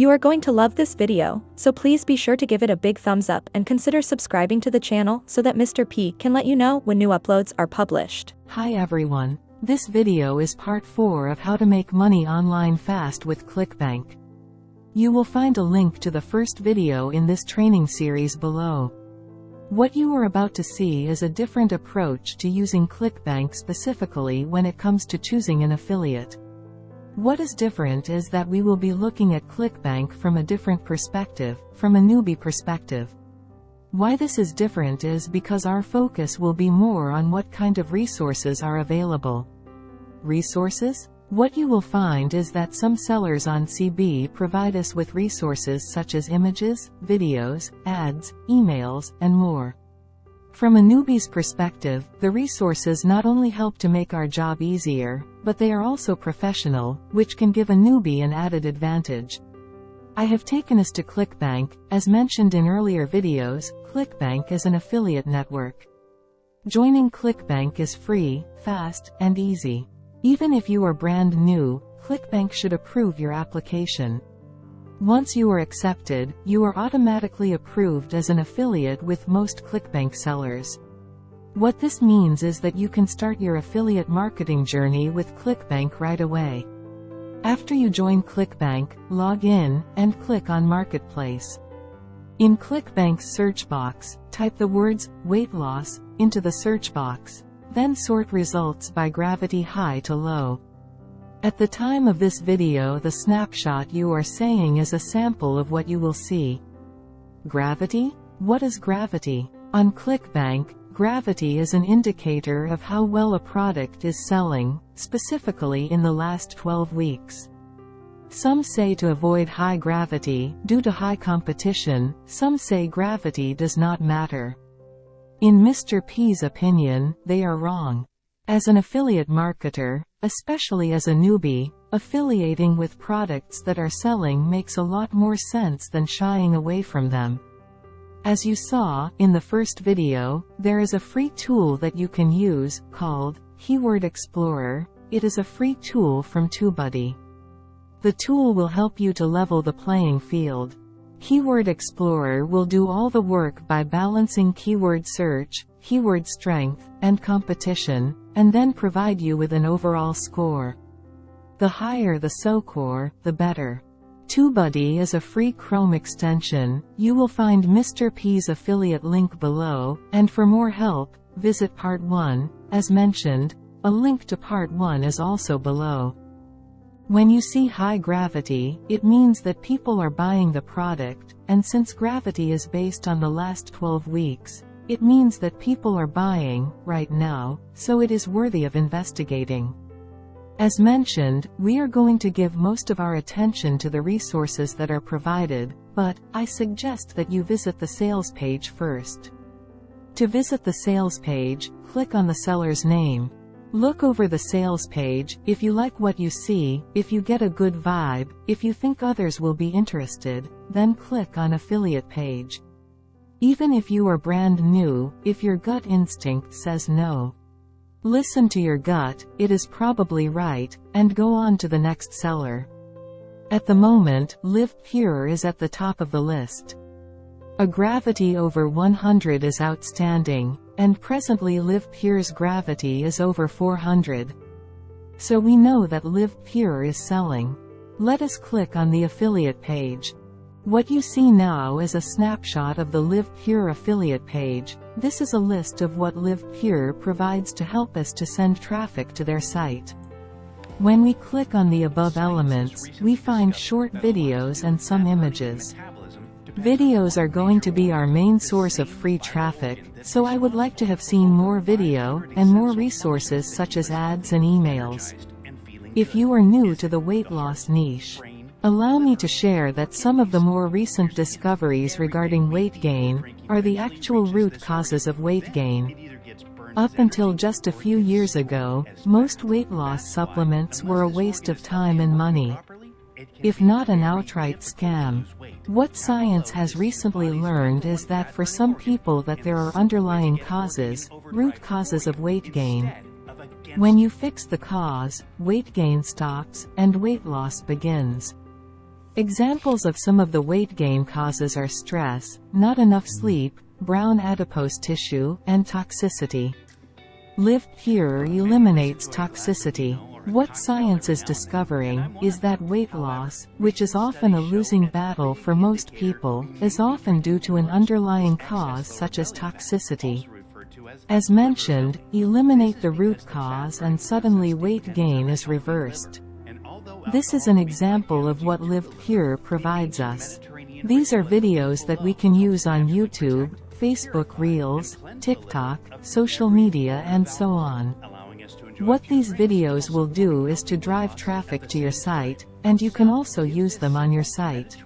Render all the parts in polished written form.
You are going to love this video, so please be sure to give it a big thumbs up and consider subscribing to the channel so that Mr. P can let you know when new uploads are published. Hi everyone, this video is part 4 of how to make money online fast with Clickbank. You will find a link to the first video in this training series below. What you are about to see is a different approach to using Clickbank specifically when it comes to choosing an affiliate. What is different is that we will be looking at Clickbank from a different perspective, from a newbie perspective. Why this is different is because our focus will be more on what kind of resources are available. Resources? What you will find is that some sellers on CB provide us with resources such as images, videos, ads, emails, and more. From a newbie's perspective, the resources not only help to make our job easier, but they are also professional, which can give a newbie an added advantage. I have taken us to Clickbank. As mentioned in earlier videos, Clickbank is an affiliate network. Joining Clickbank is free, fast, and easy. Even if you are brand new, Clickbank should approve your application. Once you are accepted, you are automatically approved as an affiliate with most Clickbank sellers. What this means is that you can start your affiliate marketing journey with Clickbank right away. After you join Clickbank, log in, and click on Marketplace. In Clickbank's search box, type the words, weight loss, into the search box. Then sort results by gravity high to low. At the time of this video, the snapshot you are seeing is a sample of what you will see. Gravity? What is gravity? On Clickbank, gravity is an indicator of how well a product is selling, specifically in the last 12 weeks. Some say to avoid high gravity, due to high competition. Some say gravity does not matter. In Mr. P's opinion, they are wrong. As an affiliate marketer, especially as a newbie, affiliating with products that are selling makes a lot more sense than shying away from them. As you saw in the first video, there is a free tool that you can use, called Keyword Explorer. It is a free tool from TubeBuddy. The tool will help you to level the playing field. Keyword Explorer will do all the work by balancing keyword search, keyword strength, and competition, and then provide you with an overall score. The higher the score, the better. TubeBuddy is a free Chrome extension. You will find Mr. P's affiliate link below, and for more help, visit Part 1. As mentioned, a link to Part 1 is also below. When you see high gravity, it means that people are buying the product, and since gravity is based on the last 12 weeks, it means that people are buying, right now, so it is worthy of investigating. As mentioned, we are going to give most of our attention to the resources that are provided, but I suggest that you visit the sales page first. To visit the sales page, click on the seller's name. Look over the sales page. If you like what you see, if you get a good vibe, if you think others will be interested, then click on affiliate page. Even if you are brand new, if your gut instinct says no, listen to your gut, it is probably right, and go on to the next seller. At the moment, LivePure is at the top of the list. A gravity over 100 is outstanding, and presently LivePure's gravity is over 400. So we know that LivePure is selling. Let us click on the affiliate page. What you see now is a snapshot of the LivePure affiliate page. This is a list of what LivePure provides to help us to send traffic to their site. When we click on the above elements, we find short videos and some images. Videos are going to be our main source of free traffic, so I would like to have seen more video, and more resources such as ads and emails. If you are new to the weight loss niche, allow me to share that some of the more recent discoveries regarding weight gain are the actual root causes of weight gain. Up until just a few years ago, most weight loss supplements were a waste of time and money, if not an outright scam. What science has recently learned is that for some people that there are underlying causes, root causes of weight gain. When you fix the cause, weight gain stops, and weight loss begins. Examples of some of the weight gain causes are stress, not enough sleep, brown adipose tissue, and toxicity. LivePure eliminates toxicity. What science is discovering is that weight loss, which is often a losing battle for most people, is often due to an underlying cause such as toxicity. As mentioned, eliminate the root cause and suddenly weight gain is reversed. This is an example of what LivePure provides us. These are videos that we can use on YouTube, Facebook Reels, TikTok, social media and so on. What these videos will do is to drive traffic to your site, and you can also use them on your site.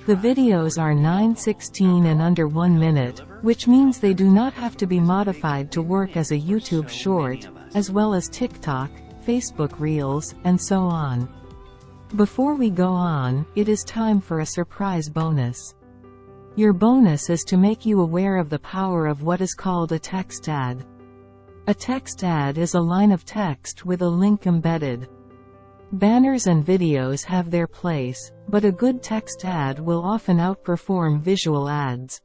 The videos are 9:16 and under 1 minute, which means they do not have to be modified to work as a YouTube short, as well as TikTok, Facebook Reels, and so on. Before we go on, it is time for a surprise bonus. Your bonus is to make you aware of the power of what is called a text ad. A text ad is a line of text with a link embedded. Banners and videos have their place, but a good text ad will often outperform visual ads.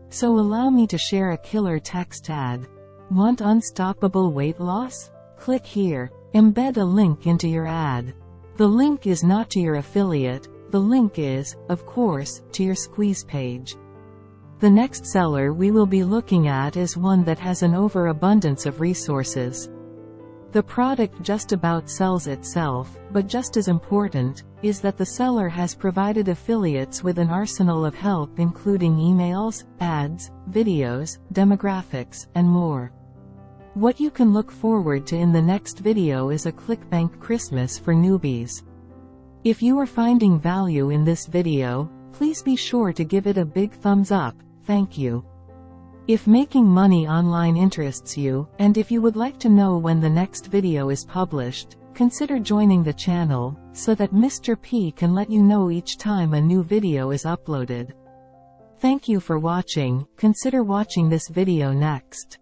So allow me to share a killer text ad. Want unstoppable weight loss? Click here. Embed a link into your ad. The link is not to your affiliate, the link is, of course, to your squeeze page. The next seller we will be looking at is one that has an overabundance of resources. The product just about sells itself, but just as important, is that the seller has provided affiliates with an arsenal of help including emails, ads, videos, demographics, and more. What you can look forward to in the next video is a Clickbank Christmas for newbies. If you are finding value in this video, please be sure to give it a big thumbs up, thank you. If making money online interests you, and if you would like to know when the next video is published, consider joining the channel, so that Mr. P can let you know each time a new video is uploaded. Thank you for watching, consider watching this video next.